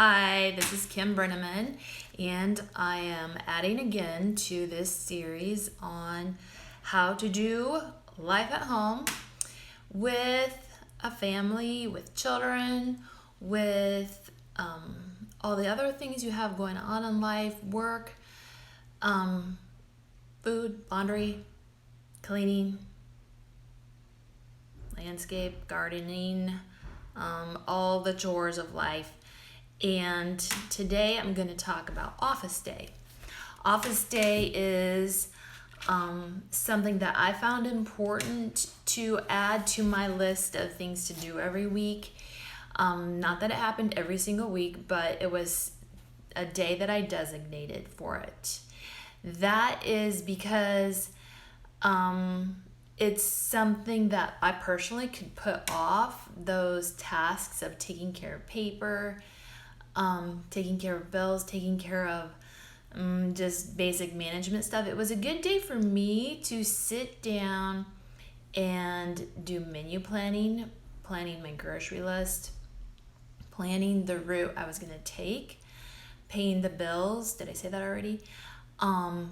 Hi, this is Kim Brenneman, and I am adding again to this series on how to do life at home with a family, with children, with all the other things you have going on in life, work, food, laundry, cleaning, landscape, gardening, all the chores of life. And today I'm going to talk about Office Day. Office Day is something that I found important to add to my list of things to do every week. Not that it happened every single week, but it was a day that I designated for it. That is because it's something that I personally could put off, those tasks of taking care of paper, taking care of bills, taking care of just basic management stuff. It was a good day for me to sit down and do menu planning, planning my grocery list, planning the route I was going to take, paying the bills. Did I say that already? And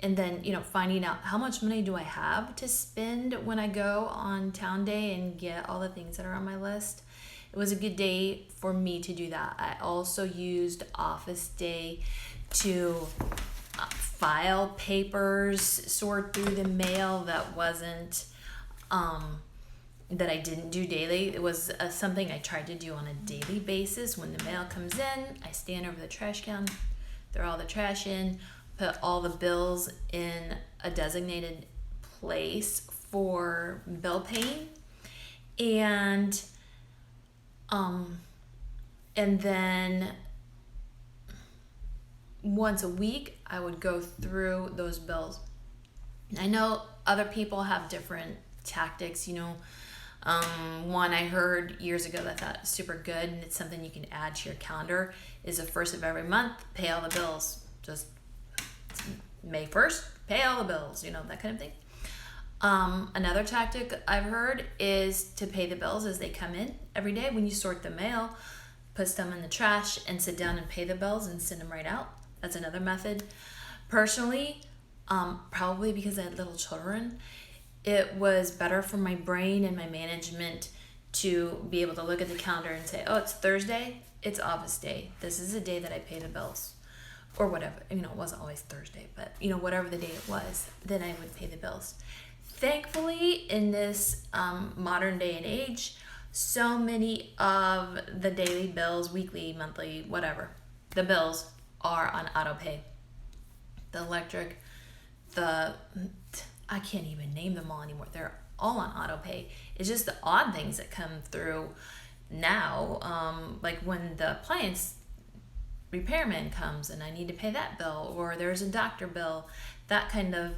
then, finding out how much money do I have to spend when I go on town day and get all the things that are on my list. It was a good day for me to do that. I also used Office Day to file papers, sort through the mail that wasn't, that I didn't do daily. It was something I tried to do on a daily basis. When the mail comes in, I stand over the trash can, throw all the trash in, put all the bills in a designated place for bill paying, and then once a week I would go through those bills. I know other people have different tactics. One I heard years ago that I thought was super good, and it's something you can add to your calendar, is the first of every month, pay all the bills. Just May 1st, pay all the bills, that kind of thing. Another tactic I've heard is to pay the bills as they come in every day. When you sort the mail, put them in the trash and sit down and pay the bills and send them right out. That's another method. Personally, probably because I had little children, it was better for my brain and my management to be able to look at the calendar and say, oh, it's Thursday, it's Office Day. This is the day that I pay the bills. Or whatever. It wasn't always Thursday, but whatever the day it was, then I would pay the bills. Thankfully, in this modern day and age, so many of the daily bills, weekly, monthly, whatever, the bills are on auto pay. The electric, I can't even name them all anymore. They're all on auto pay. It's just the odd things that come through now, like when the appliance repairman comes and I need to pay that bill, or there's a doctor bill, that kind of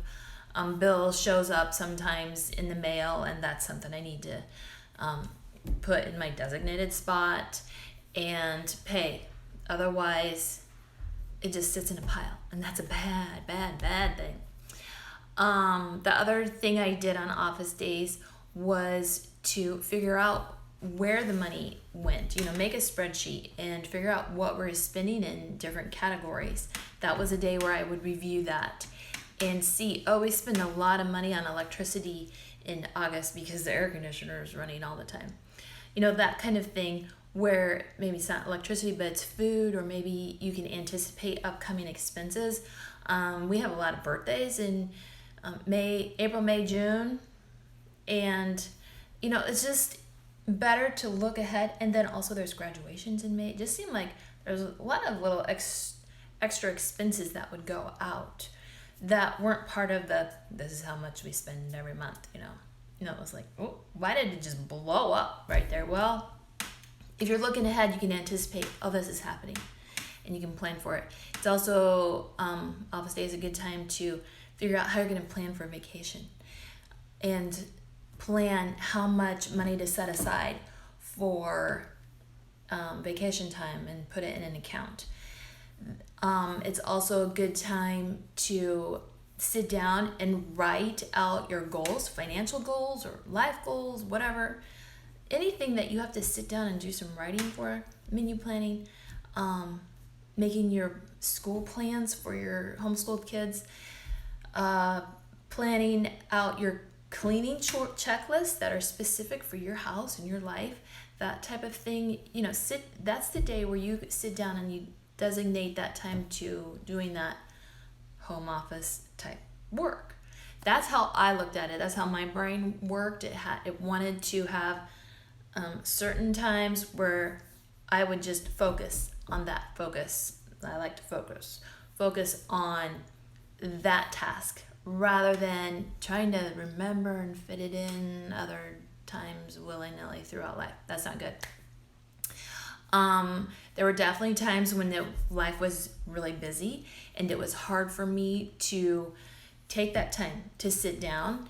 bill shows up sometimes in the mail, and that's something I need to put in my designated spot and pay. Otherwise, it just sits in a pile, and that's a bad thing. The other thing I did on Office Days was to figure out where the money went. Make a spreadsheet and figure out what we're spending in different categories. That was a day where I would review that and see, we spend a lot of money on electricity in August because the air conditioner is running all the time. That kind of thing, where maybe it's not electricity, but it's food, or maybe you can anticipate upcoming expenses. We have a lot of birthdays in April, May, June, and it's just better to look ahead. And then also there's graduations in May. It just seemed like there's a lot of little extra expenses that would go out that weren't part of this is how much we spend every month. It was like, oh, why did it just blow up right there? Well, if you're looking ahead, you can anticipate, this is happening, and you can plan for it. It's also, Office Day is a good time to figure out how you're going to plan for vacation and plan how much money to set aside for vacation time and put it in an account. It's also a good time to sit down and write out your goals, financial goals or life goals, whatever. Anything that you have to sit down and do some writing for, menu planning, making your school plans for your homeschooled kids, planning out your cleaning checklists that are specific for your house and your life, that type of thing. That's the day where you sit down and you designate that time to doing that home office type work. That's how I looked at it. That's how my brain worked. It wanted to have certain times where I would just focus on that. I like to focus on that task rather than trying to remember and fit it in other times willy-nilly throughout life. That's not good. There were definitely times when life was really busy and it was hard for me to take that time to sit down.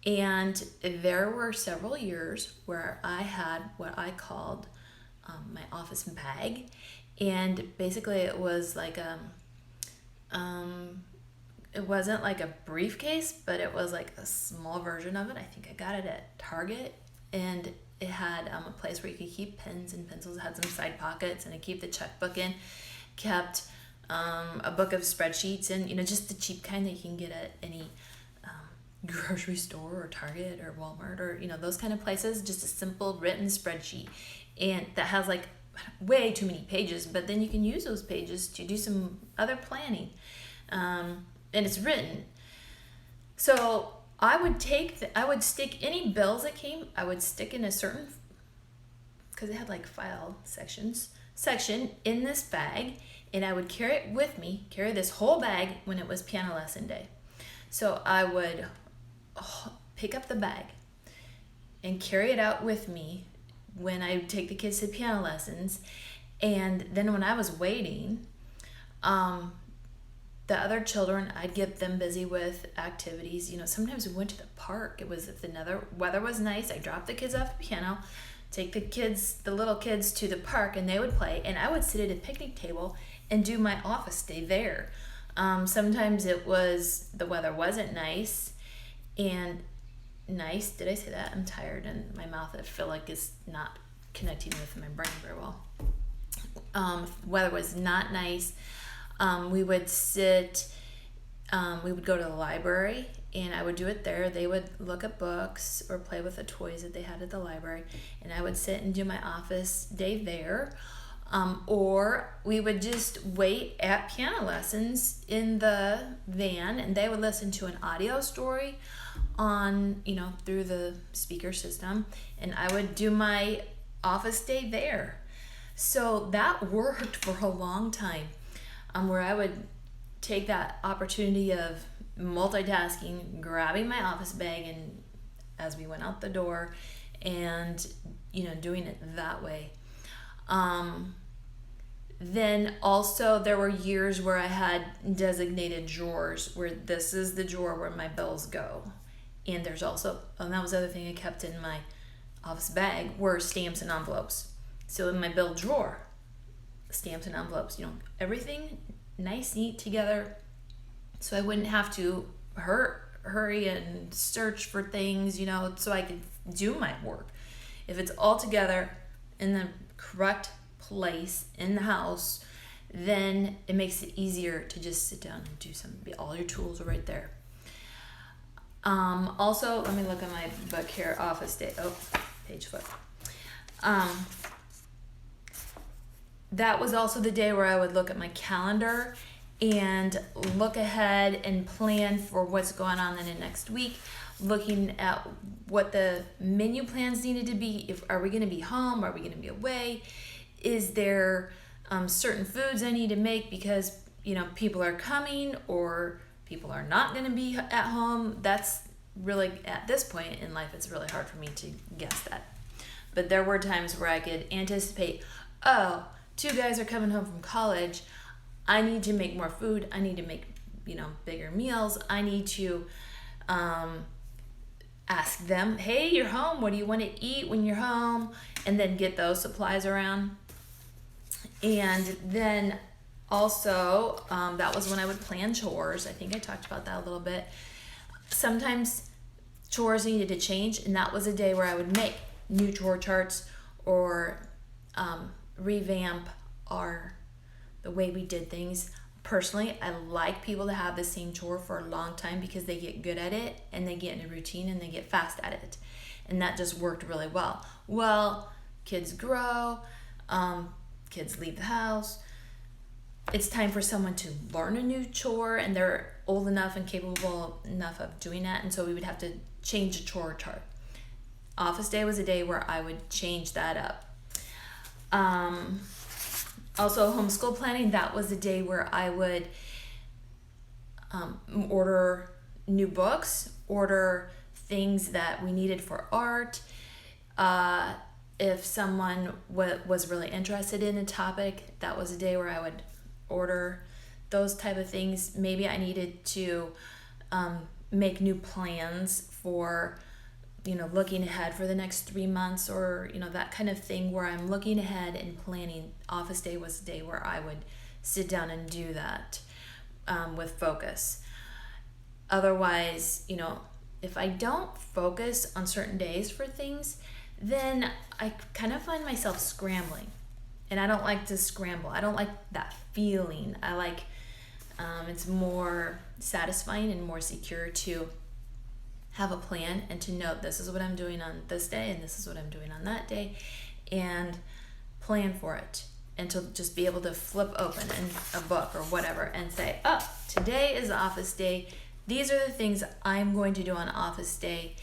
And there were several years where I had what I called my office bag. And basically it was like it wasn't like a briefcase, but it was like a small version of it. I think I got it at Target, and it had a place where you could keep pens and pencils. It had some side pockets, and I keep the checkbook in. Kept a book of spreadsheets, and just the cheap kind that you can get at any grocery store or Target or Walmart or those kind of places. Just a simple written spreadsheet, and that has like way too many pages. But then you can use those pages to do some other planning, and it's written. So I would stick any bills that came, I would stick in a certain, because it had like file section in this bag, and I would carry this whole bag when it was piano lesson day. So I would pick up the bag and carry it out with me when I would take the kids to piano lessons. And then when I was waiting, the other children, I'd get them busy with activities. Sometimes we went to the park. If the weather was nice, I dropped the kids off the piano, take the little kids to the park, and they would play. And I would sit at a picnic table and do my office day there. Sometimes the weather wasn't nice. And nice, did I say that? I'm tired, and my mouth, I feel like, is not connecting with my brain very well. Weather was not nice. We would go to the library, and I would do it there. They would look at books or play with the toys that they had at the library, and I would sit and do my office day there. Or we would just wait at piano lessons in the van, and they would listen to an audio story on, through the speaker system, and I would do my office day there. So that worked for a long time. Where I would take that opportunity of multitasking, grabbing my office bag, and as we went out the door, and doing it that way. Then also there were years where I had designated drawers, where this is the drawer where my bills go, and there's also, and that was the other thing I kept in my office bag, were stamps and envelopes. So in my bill drawer, stamps and envelopes, everything nice, neat together, so I wouldn't have to hurry and search for things, so I could do my work. If it's all together in the correct place in the house, then it makes it easier to just sit down and do all your tools are right there. Also, let me look at my book here, office day. Oh, page flip. That was also the day where I would look at my calendar and look ahead and plan for what's going on in the next week, looking at what the menu plans needed to be. Are we going to be home? Are we going to be away? Is there certain foods I need to make because people are coming, or people are not going to be at home? That's really, at this point in life, it's really hard for me to guess that. But there were times where I could anticipate, 2 guys are coming home from college. I need to make more food. I need to make, bigger meals. I need to ask them, hey, you're home. What do you want to eat when you're home? And then get those supplies around. And then also, that was when I would plan chores. I think I talked about that a little bit. Sometimes chores needed to change, and that was a day where I would make new chore charts or revamp our the way we did things. Personally, I like people to have the same chore for a long time because they get good at it and they get in a routine and they get fast at it. And that just worked really well. Well, kids grow, kids leave the house. It's time for someone to learn a new chore and they're old enough and capable enough of doing that. And so we would have to change the chore chart. Office day was a day where I would change that up. Also, homeschool planning, that was a day where I would order new books, order things that we needed for art. If someone was really interested in a topic, that was a day where I would order those type of things. Maybe I needed to make new plans for looking ahead for the next 3 months, or that kind of thing where I'm looking ahead and planning. Office day was a day where I would sit down and do that with focus. Otherwise, if I don't focus on certain days for things, then I kind of find myself scrambling, and I don't like to scramble. I don't like that feeling. I like it's more satisfying and more secure to have a plan and to know this is what I'm doing on this day and this is what I'm doing on that day, and plan for it, and to just be able to flip open a book or whatever and say, oh, today is office day. These are the things I'm going to do on office day.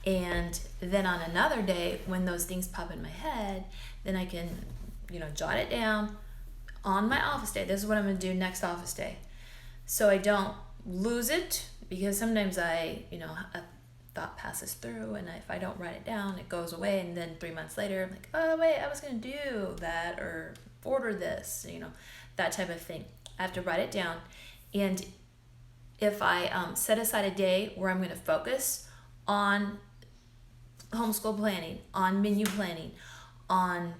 And then on another day, when those things pop in my head, then I can, jot it down on my office day. This is what I'm going to do next office day. So I don't lose it, because sometimes a thought passes through, and if I don't write it down, it goes away, and then 3 months later, I'm like, oh wait, I was going to do that or order this, that type of thing. I have to write it down. And if I set aside a day where I'm going to focus on homeschool planning, on menu planning, on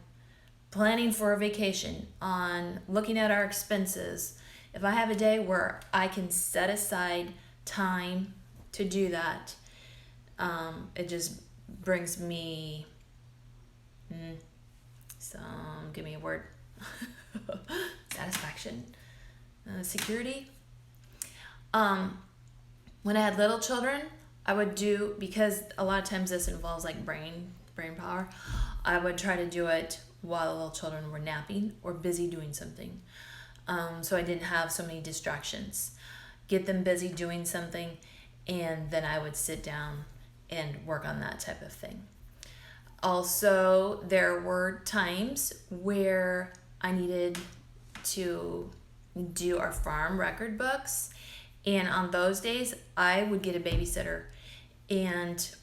planning for a vacation, on looking at our expenses, if I have a day where I can set aside time to do that, it just brings me give me a word, satisfaction, security. When I had little children, I would do, because a lot of times this involves like brain power, I would try to do it while the little children were napping or busy doing something. So I didn't have so many distractions. Get them busy doing something, and then I would sit down and work on that type of thing. Also, there were times where I needed to do our farm record books, and on those days I would get a babysitter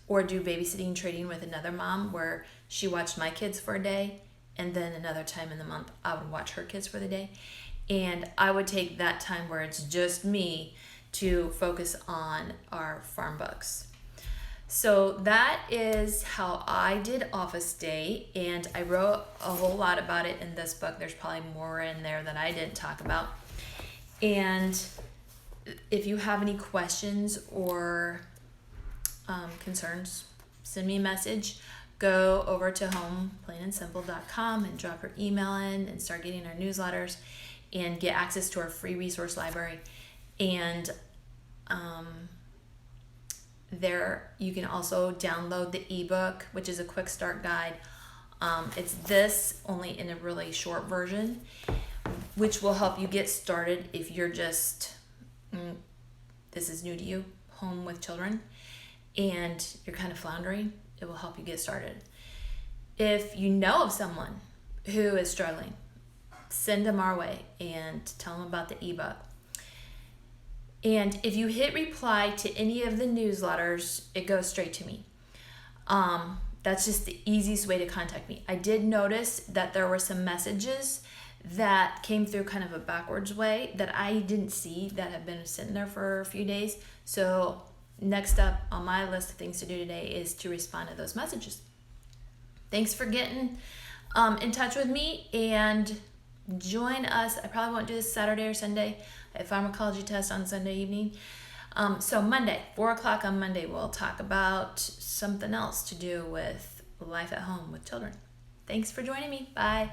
or do babysitting trading with another mom, where she watched my kids for a day, and then another time in the month I would watch her kids for the day. And I would take that time where it's just me to focus on our farm books. So that is how I did office day, and I wrote a whole lot about it in this book. There's probably more in there that I didn't talk about. And if you have any questions or concerns, send me a message. Go over to homeplainandsimple.com and drop your email in and start getting our newsletters and get access to our free resource library. And there you can also download the ebook, which is a quick start guide. It's this only in a really short version, which will help you get started if you're just this is new to you, home with children, and you're kind of floundering. It will help you get started. If you know of someone who is struggling, send them our way and tell them about the ebook. And if you hit reply to any of the newsletters, it goes straight to me. That's just the easiest way to contact me. I did notice that there were some messages that came through kind of a backwards way that I didn't see, that have been sitting there for a few days. So next up on my list of things to do today is to respond to those messages. Thanks for getting in touch with me, and join us. I probably won't do this Saturday or Sunday. I have pharmacology test on Sunday evening. So Monday, 4 o'clock on Monday, we'll talk about something else to do with life at home with children. Thanks for joining me. Bye.